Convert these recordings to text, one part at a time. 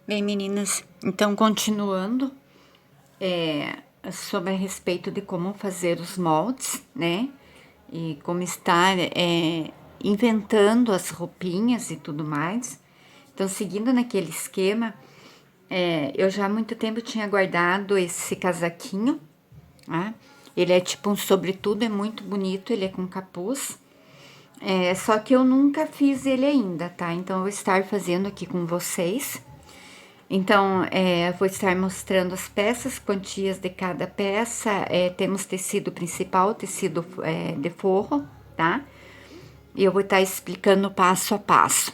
Bem, meninas, então continuando sobre a respeito de como fazer os moldes, né? E como estar inventando as roupinhas e tudo mais. Então, seguindo naquele esquema, eu já há muito tempo tinha guardado esse casaquinho, né? Ele é tipo um sobretudo, é muito bonito, ele é com capuz. Só que eu nunca fiz ele ainda, tá? Então, eu vou estar fazendo aqui com vocês. Então, vou estar mostrando as peças, quantias de cada peça. Temos tecido principal, tecido de forro, tá? E eu vou estar explicando passo a passo.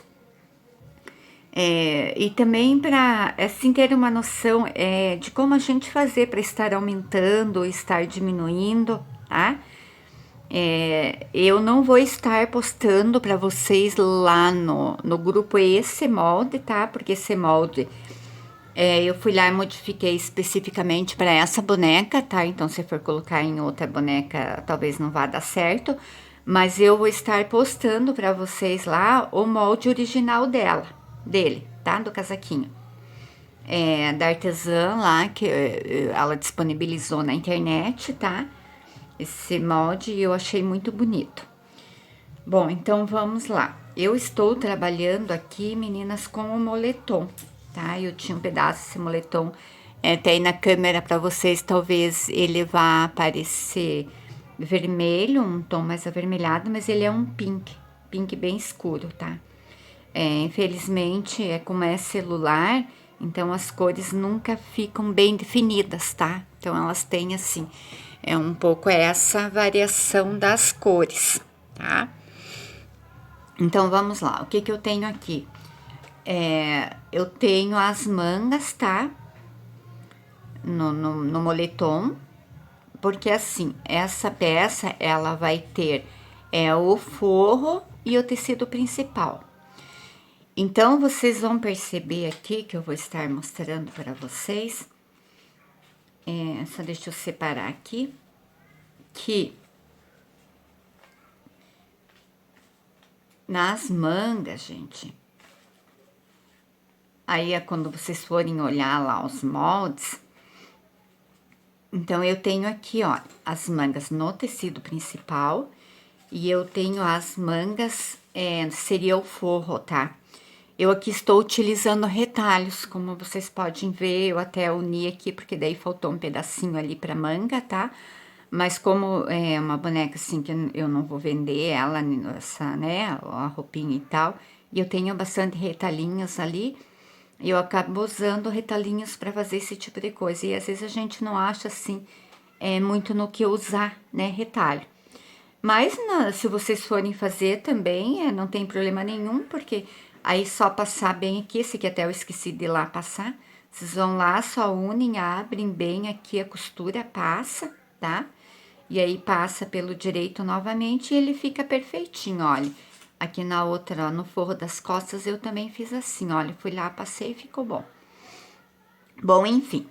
E também para assim ter uma noção de como a gente fazer para estar aumentando ou estar diminuindo, tá? Eu não vou estar postando para vocês lá no grupo esse molde, tá? Porque esse molde eu fui lá e modifiquei especificamente para essa boneca, tá? Então, se for colocar em outra boneca, talvez não vá dar certo. Mas eu vou estar postando para vocês lá o molde original dele, tá? Do casaquinho. Da artesã lá, que ela disponibilizou na internet, tá? Esse molde eu achei muito bonito. Bom, então vamos lá. Eu estou trabalhando aqui, meninas, com o moletom, tá? Eu tinha um pedaço desse moletom, até aí na câmera para vocês, talvez ele vá aparecer vermelho, um tom mais avermelhado, mas ele é um pink bem escuro, tá? Infelizmente, como é celular, então as cores nunca ficam bem definidas, tá? Então elas têm assim, um pouco essa variação das cores, tá? Então vamos lá, o que que eu tenho aqui? Eu tenho as mangas, tá? No moletom, porque assim, essa peça ela vai ter o forro e o tecido principal. Então vocês vão perceber aqui que eu vou estar mostrando para vocês. Só deixa eu separar aqui que nas mangas, gente. Aí é quando vocês forem olhar lá os moldes. Então, eu tenho aqui, ó, as mangas no tecido principal. E eu tenho as mangas, seria o forro, tá? Eu aqui estou utilizando retalhos, como vocês podem ver. Eu até uni aqui, porque daí faltou um pedacinho ali pra manga, tá? Mas como é uma boneca assim que eu não vou vender ela, essa, né, a roupinha e tal. E eu tenho bastante retalhinhos ali. Eu acabo usando retalhinhos para fazer esse tipo de coisa. E às vezes a gente não acha assim muito no que usar, né, retalho. Mas se vocês forem fazer também, não tem problema nenhum, porque aí só passar bem aqui, esse aqui até eu esqueci de ir lá passar. Vocês vão lá, só unem, abrem bem aqui a costura, passa, tá? E aí passa pelo direito novamente e ele fica perfeitinho, olha. Aqui na outra, ó, no forro das costas, eu também fiz assim, olha, fui lá, passei e ficou bom. Bom, enfim.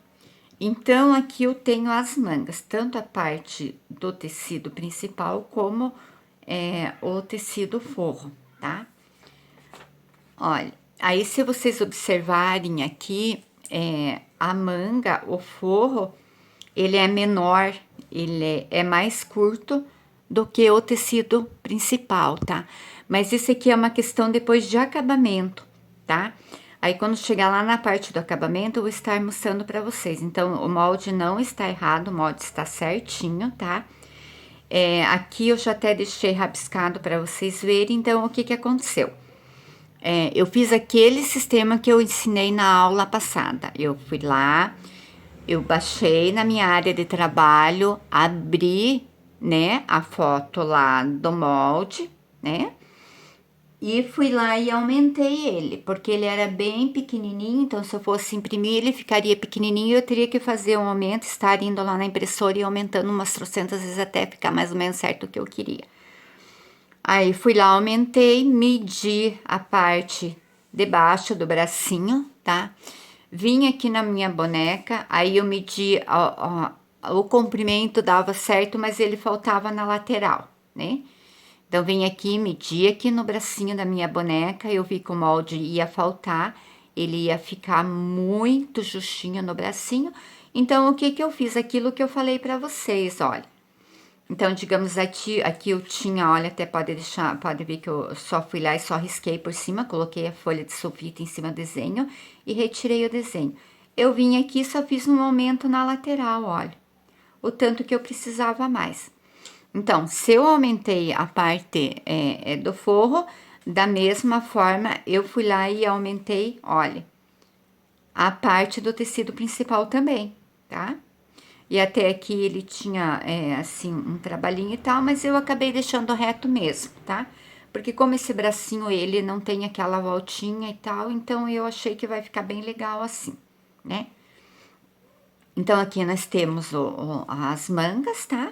Então, aqui eu tenho as mangas, tanto a parte do tecido principal como o tecido forro, tá? Olha, aí se vocês observarem aqui, a manga, o forro, ele é menor, ele é mais curto do que o tecido principal, tá? Mas isso aqui é uma questão depois de acabamento, tá? Aí quando chegar lá na parte do acabamento, eu vou estar mostrando para vocês. Então, o molde não está errado, o molde está certinho, tá? Aqui eu já até deixei rabiscado para vocês verem, então, o que que aconteceu? Eu fiz aquele sistema que eu ensinei na aula passada. Eu fui lá, eu baixei na minha área de trabalho, abri, né, a foto lá do molde, né? E fui lá e aumentei ele, porque ele era bem pequenininho, então se eu fosse imprimir ele ficaria pequenininho, eu teria que fazer um aumento, estar indo lá na impressora e aumentando umas trocentas vezes até ficar mais ou menos certo o que eu queria. Aí fui lá, aumentei, medi a parte de baixo do bracinho, tá? Vim aqui na minha boneca, aí eu medi o comprimento dava certo, mas ele faltava na lateral, né? Então, vim aqui, medi aqui no bracinho da minha boneca, eu vi que o molde ia faltar, ele ia ficar muito justinho no bracinho. Então, o que que eu fiz? Aquilo que eu falei pra vocês, olha. Então, digamos, aqui eu tinha, olha, até pode deixar, pode ver que eu só fui lá e só risquei por cima, coloquei a folha de sulfite em cima do desenho e retirei o desenho. Eu vim aqui e só fiz um aumento na lateral, olha, o tanto que eu precisava mais. Então, se eu aumentei a parte do forro, da mesma forma, eu fui lá e aumentei, olha, a parte do tecido principal também, tá? E até aqui ele tinha, assim, um trabalhinho e tal, mas eu acabei deixando reto mesmo, tá? Porque como esse bracinho, ele não tem aquela voltinha e tal, então eu achei que vai ficar bem legal assim, né? Então, aqui nós temos as mangas, tá?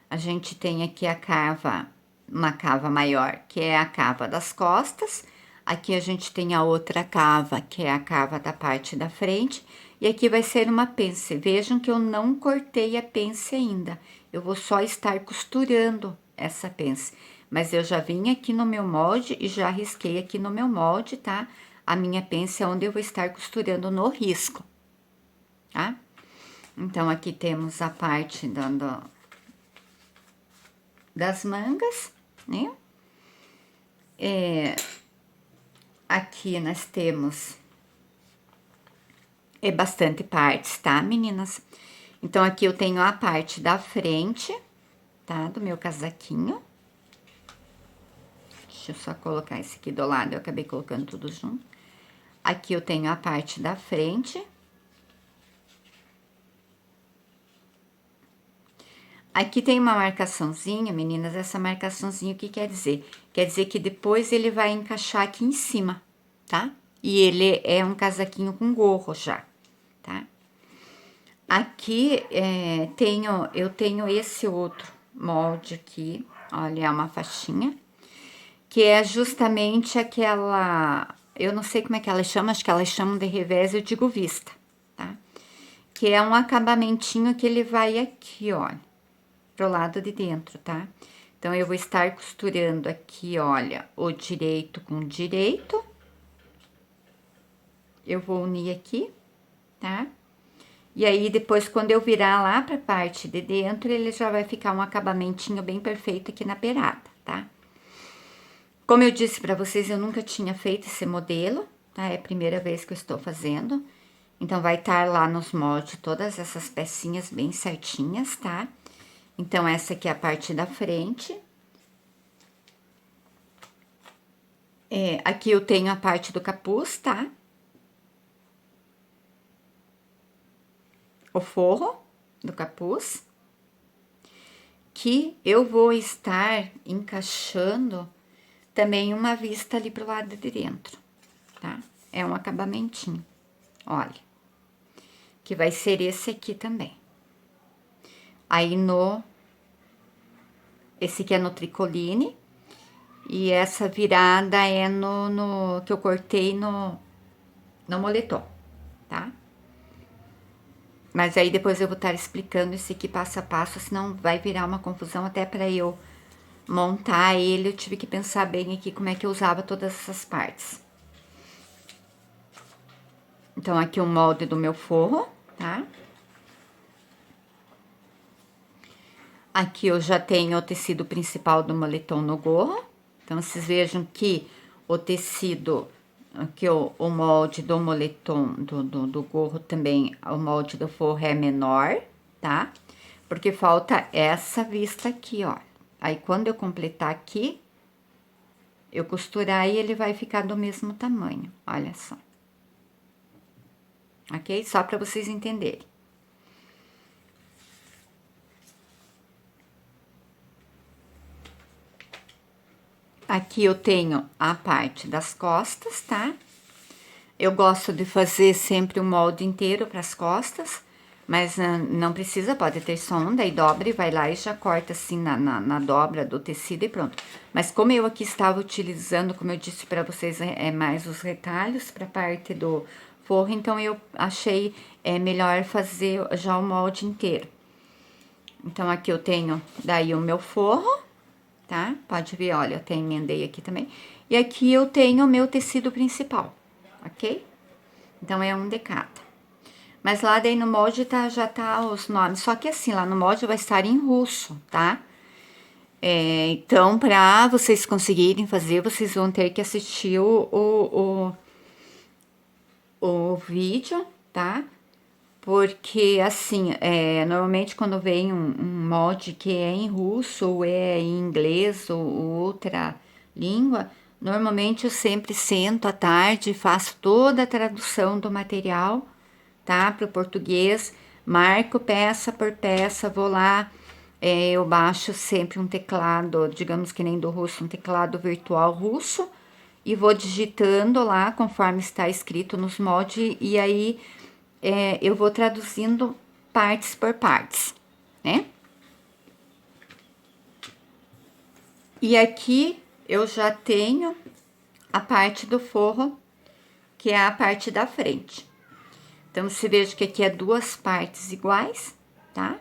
A gente tem aqui a cava, uma cava maior, que é a cava das costas. Aqui a gente tem a outra cava, que é a cava da parte da frente. E aqui vai ser uma pence. Vejam que eu não cortei a pence ainda. Eu vou só estar costurando essa pence. Mas eu já vim aqui no meu molde e já risquei aqui no meu molde, tá? A minha pence é onde eu vou estar costurando no risco, tá? Então, aqui temos a parte das mangas, né? Aqui nós temos bastante partes, tá, meninas? Então, aqui eu tenho a parte da frente, tá? Do meu casaquinho. Deixa eu só colocar esse aqui do lado, eu acabei colocando tudo junto. Aqui eu tenho a parte da frente. Aqui tem uma marcaçãozinha, meninas, essa marcaçãozinha, o que quer dizer? Quer dizer que depois ele vai encaixar aqui em cima, tá? E ele é um casaquinho com gorro já, tá? Aqui eu tenho esse outro molde aqui, olha, é uma faixinha, que é justamente aquela, eu não sei como é que ela chama, acho que elas chamam de revés, eu digo vista, tá? Que é um acabamentinho que ele vai aqui, olha, pro lado de dentro, tá? Então, eu vou estar costurando aqui, olha, o direito com o direito. Eu vou unir aqui, tá? E aí, depois, quando eu virar lá pra parte de dentro, ele já vai ficar um acabamentinho bem perfeito aqui na beirada, tá? Como eu disse pra vocês, eu nunca tinha feito esse modelo, tá? É a primeira vez que eu estou fazendo. Então, vai estar lá nos moldes todas essas pecinhas bem certinhas, tá? Então, essa aqui é a parte da frente. Aqui eu tenho a parte do capuz, tá? O forro do capuz. Que eu vou estar encaixando também uma vista ali pro lado de dentro, tá? É um acabamentinho, olha. Que vai ser esse aqui também. Aí esse aqui é no tricoline. E essa virada é que eu cortei no moletom, tá? Mas aí depois eu vou estar explicando esse aqui passo a passo, senão vai virar uma confusão até para eu montar ele. Eu tive que pensar bem aqui como é que eu usava todas essas partes. Então, aqui o molde do meu forro, tá? Aqui eu já tenho o tecido principal do moletom no gorro. Então, vocês vejam que o tecido, aqui o molde do moletom, do gorro também, o molde do forro é menor, tá? Porque falta essa vista aqui, ó. Aí, quando eu completar aqui, eu costurar e ele vai ficar do mesmo tamanho, olha só. Ok? Só para vocês entenderem. Aqui eu tenho a parte das costas, tá? Eu gosto de fazer sempre o molde inteiro para as costas, mas não precisa, pode ter só um, daí dobra e vai lá e já corta assim na dobra do tecido e pronto. Mas como eu aqui estava utilizando, como eu disse para vocês, mais os retalhos para parte do forro, então eu achei melhor fazer já o molde inteiro. Então, aqui eu tenho daí o meu forro, tá? Pode ver, olha, eu até emendei aqui também. E aqui eu tenho o meu tecido principal, ok? Então, é um de cada. Mas lá daí no molde já tá os nomes. Só que assim, lá no molde vai estar em russo, tá? Então, para vocês conseguirem fazer, vocês vão ter que assistir o vídeo, tá? Porque, assim, normalmente quando vem um molde que é em russo, ou é em inglês, ou outra língua, normalmente eu sempre sento à tarde e faço toda a tradução do material, tá? Para o português, marco peça por peça, vou lá, eu baixo sempre um teclado, digamos que nem do russo, um teclado virtual russo, e vou digitando lá conforme está escrito nos moldes, e aí eu vou traduzindo partes por partes, né? E aqui eu já tenho a parte do forro, que é a parte da frente. Então, você veja que aqui é duas partes iguais, tá?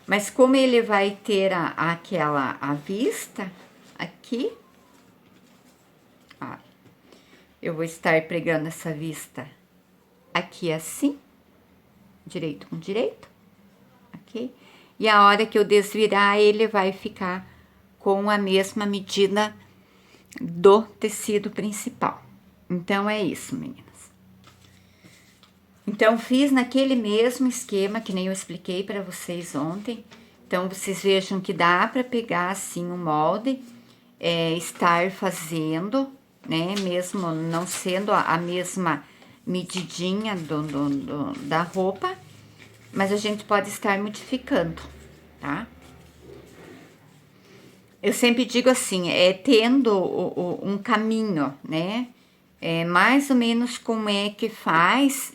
Mas como ele vai ter a vista aqui, ó, eu vou estar pregando essa vista aqui assim, direito com direito, ok? E a hora que eu desvirar, ele vai ficar com a mesma medida do tecido principal. Então, é isso, meninas. Então, fiz naquele mesmo esquema que nem eu expliquei para vocês ontem. Então, vocês vejam que dá para pegar assim o molde, estar fazendo, né? Mesmo não sendo a mesma medidinha da roupa, mas a gente pode estar modificando, tá? Eu sempre digo assim, tendo um caminho, né? Mais ou menos como é que faz,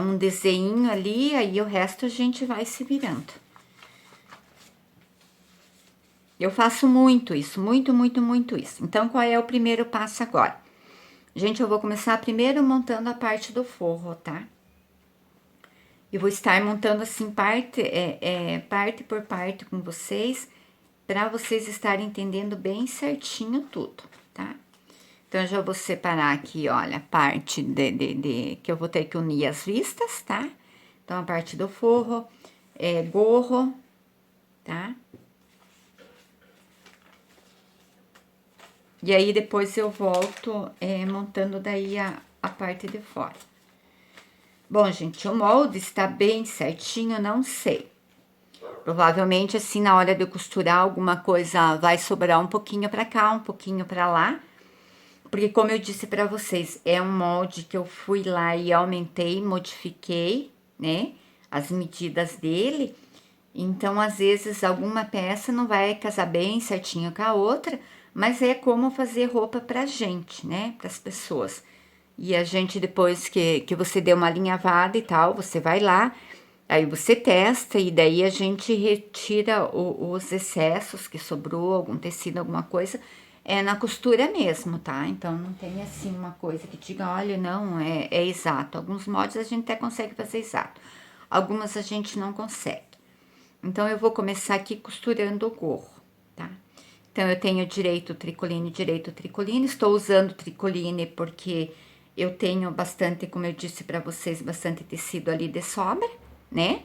um desenho ali, aí o resto a gente vai se virando. Eu faço muito isso, muito, muito, muito isso. Então, qual é o primeiro passo agora? Gente, eu vou começar primeiro montando a parte do forro, tá? Eu vou estar montando assim, parte por parte com vocês, para vocês estarem entendendo bem certinho tudo, tá? Então, eu já vou separar aqui, olha, a parte que eu vou ter que unir as vistas, tá? Então, a parte do forro, gorro, tá? E aí, depois eu volto montando daí a parte de fora. Bom, gente, o molde está bem certinho, não sei. Provavelmente, assim, na hora de eu costurar, alguma coisa vai sobrar um pouquinho pra cá, um pouquinho pra lá. Porque, como eu disse pra vocês, é um molde que eu fui lá e aumentei, modifiquei, né? As medidas dele. Então, às vezes, alguma peça não vai casar bem certinho com a outra, mas é como fazer roupa pra gente, né? Para as pessoas. E a gente, depois que você deu uma alinhavada e tal, você vai lá, aí você testa e daí a gente retira os excessos que sobrou, algum tecido, alguma coisa, na costura mesmo, tá? Então, não tem assim uma coisa que diga, olha, não, é exato. Alguns moldes a gente até consegue fazer exato, algumas a gente não consegue. Então, eu vou começar aqui costurando o gorro, tá? Então, eu tenho direito tricoline, estou usando tricoline porque eu tenho bastante, como eu disse pra vocês, bastante tecido ali de sobra, né?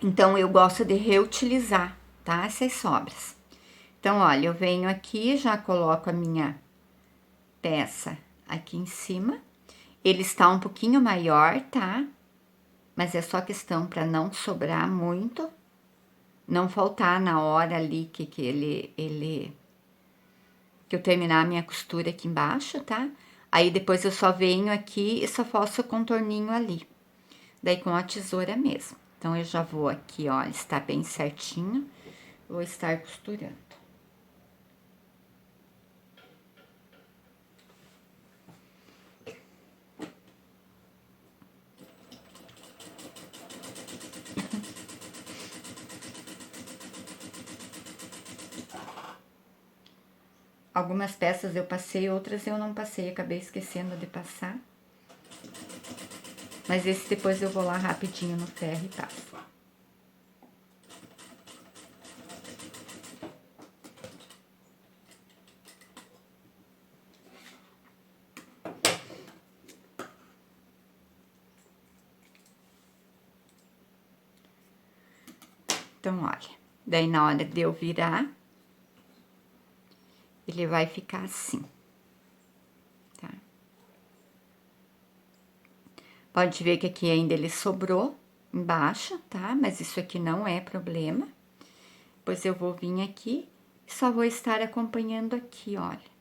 Então, eu gosto de reutilizar, tá? Essas sobras. Então, olha, eu venho aqui, já coloco a minha peça aqui em cima. Ele está um pouquinho maior, tá? Mas é só questão para não sobrar muito, não faltar na hora ali que eu terminar a minha costura aqui embaixo, tá? Aí depois eu só venho aqui e só faço o contorninho ali, daí com a tesoura mesmo. Então, eu já vou aqui, ó, está bem certinho, vou estar costurando. Algumas peças eu passei, outras eu não passei, acabei esquecendo de passar. Mas esse depois eu vou lá rapidinho no ferro e passo. Então, olha, daí na hora de eu virar, ele vai ficar assim, tá? Pode ver que aqui ainda ele sobrou embaixo, tá? Mas isso aqui não é problema. Depois eu vou vir aqui e só vou estar acompanhando aqui, olha.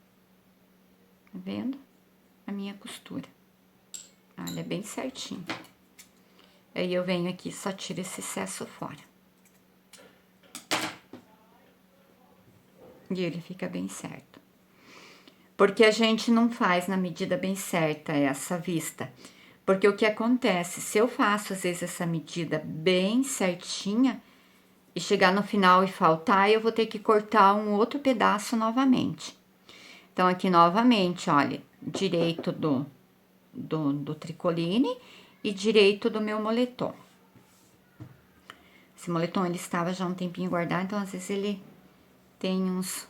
Tá vendo? A minha costura. Olha, bem certinho. Aí eu venho aqui e só tiro esse excesso fora. E ele fica bem certo. Porque a gente não faz na medida bem certa essa vista. Porque o que acontece, se eu faço às vezes essa medida bem certinha e chegar no final e faltar, eu vou ter que cortar um outro pedaço novamente. Então, aqui novamente, olha, direito do tricoline e direito do meu moletom. Esse moletom, ele estava já um tempinho guardado, então às vezes ele tem uns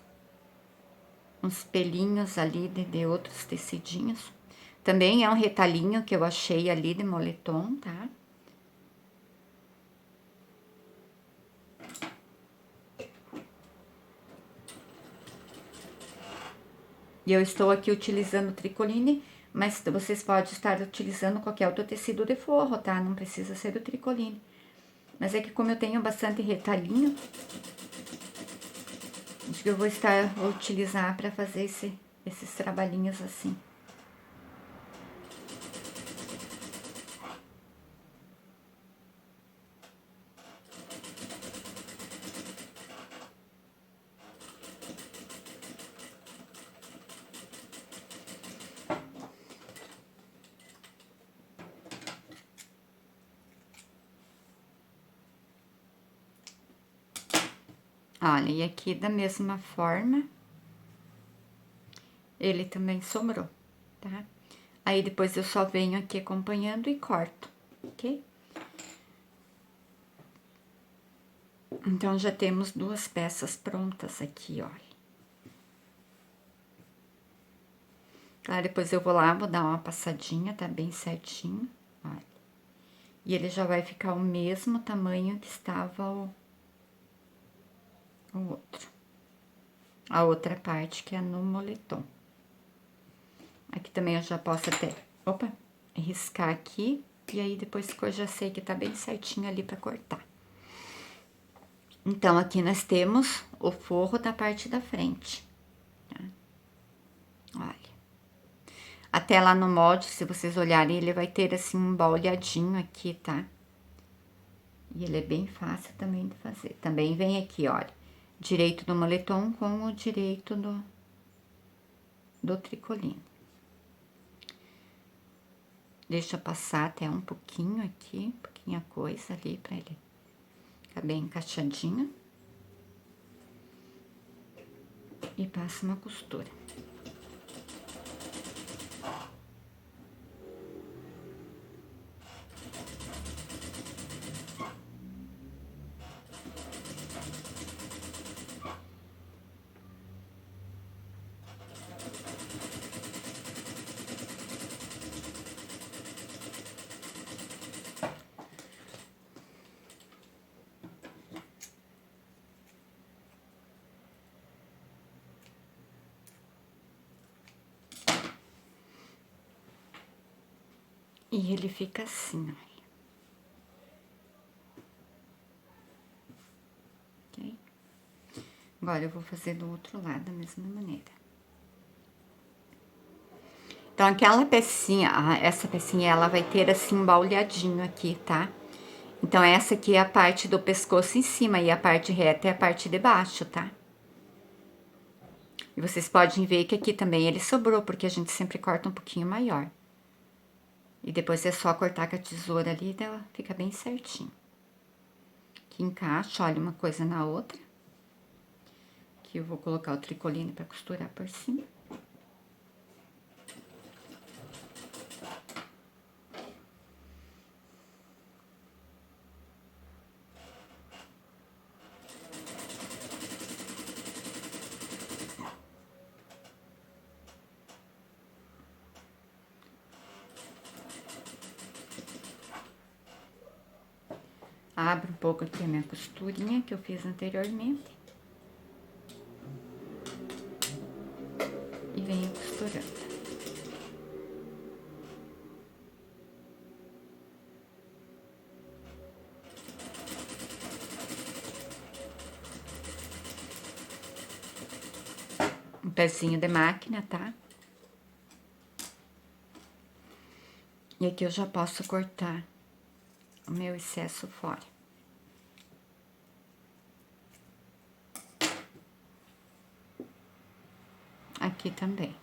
pelinhos ali de outros tecidinhos. Também é um retalhinho que eu achei ali de moletom, tá? E eu estou aqui utilizando o tricoline, mas vocês podem estar utilizando qualquer outro tecido de forro, tá? Não precisa ser do tricoline. Mas é que como eu tenho bastante retalhinho, acho que eu vou utilizar para fazer esses trabalhinhos assim. Olha, e aqui da mesma forma, ele também sobrou, tá? Aí depois eu só venho aqui acompanhando e corto, ok? Então, já temos duas peças prontas aqui, olha. Tá, depois eu vou lá, vou dar uma passadinha, tá bem certinho, olha. E ele já vai ficar o mesmo tamanho que estava o outro. A outra parte que é no moletom. Aqui também eu já posso até, riscar aqui. E aí, depois que eu já sei que tá bem certinho ali pra cortar. Então, aqui nós temos o forro da parte da frente, tá? Olha. Até lá no molde, se vocês olharem, ele vai ter assim um baulhadinho aqui, tá? E ele é bem fácil também de fazer. Também vem aqui, olha, direito do moletom com o direito do tricoline. Deixa eu passar até um pouquinho aqui, pouquinha coisa ali pra ele ficar bem encaixadinho. E passo uma costura. E ele fica assim, olha. Ok? Agora, eu vou fazer do outro lado da mesma maneira. Então, aquela pecinha, essa pecinha, ela vai ter assim um baulhadinho aqui, tá? Então, essa aqui é a parte do pescoço em cima e a parte reta é a parte de baixo, tá? E vocês podem ver que aqui também ele sobrou, porque a gente sempre corta um pouquinho maior. E depois é só cortar com a tesoura ali, ela fica bem certinho. Aqui encaixa, olha, uma coisa na outra. Aqui eu vou colocar o tricoline pra costurar por cima. Abro um pouco aqui a minha costurinha que eu fiz anteriormente. E venho costurando. Um pezinho de máquina, tá? E aqui eu já posso cortar o meu excesso fora. Aqui também.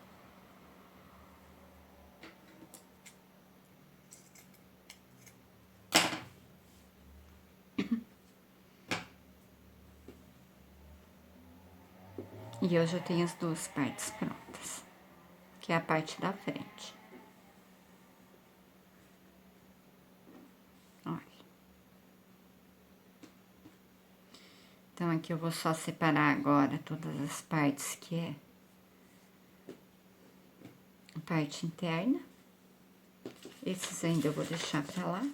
E eu já tenho as duas partes prontas, que é a parte da frente. Olha. Então, aqui eu vou só separar agora todas as partes que é a parte interna. Esses ainda eu vou deixar pra lá.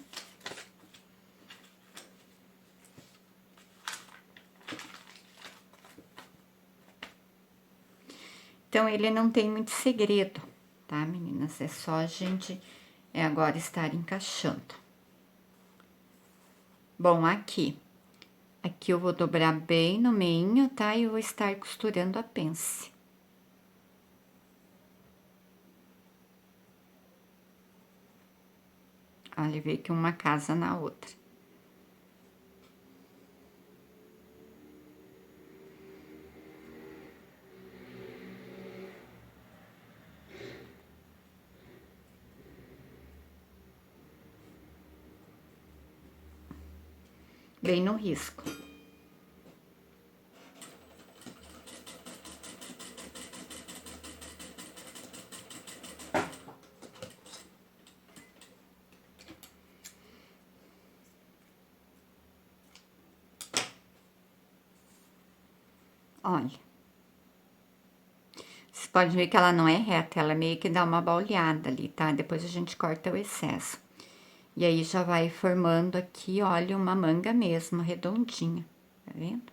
Então, ele não tem muito segredo, tá, meninas? É só a gente agora estar encaixando. Bom, aqui eu vou dobrar bem no meio, tá? E eu vou estar costurando a pence. Olha, veio que uma casa na outra. Bem no risco. Olha. Vocês podem ver que ela não é reta, ela meio que dá uma bauleada ali, tá? Depois a gente corta o excesso. E aí, já vai formando aqui, olha, uma manga mesmo, redondinha, tá vendo?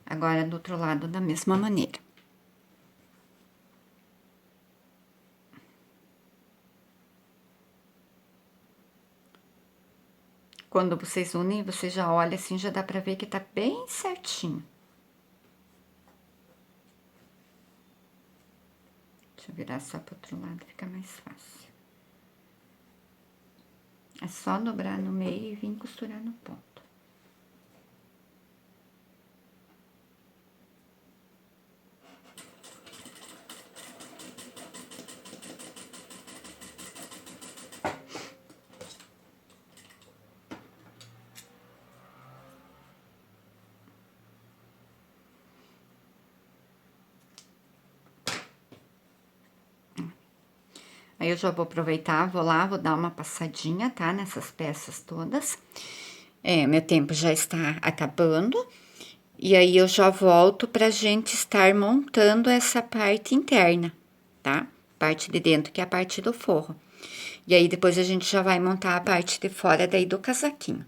Agora, do outro lado, da mesma maneira. Quando vocês unem, você já olha assim, já dá pra ver que tá bem certinho. Deixa eu virar só pro outro lado, fica mais fácil. É só dobrar no meio e vir costurar no ponto. Aí, eu já vou aproveitar, vou lá, vou dar uma passadinha, tá? Nessas peças todas. Meu tempo já está acabando. E aí, eu já volto pra gente estar montando essa parte interna, tá? Parte de dentro, que é a parte do forro. E aí, depois a gente já vai montar a parte de fora daí do casaquinho.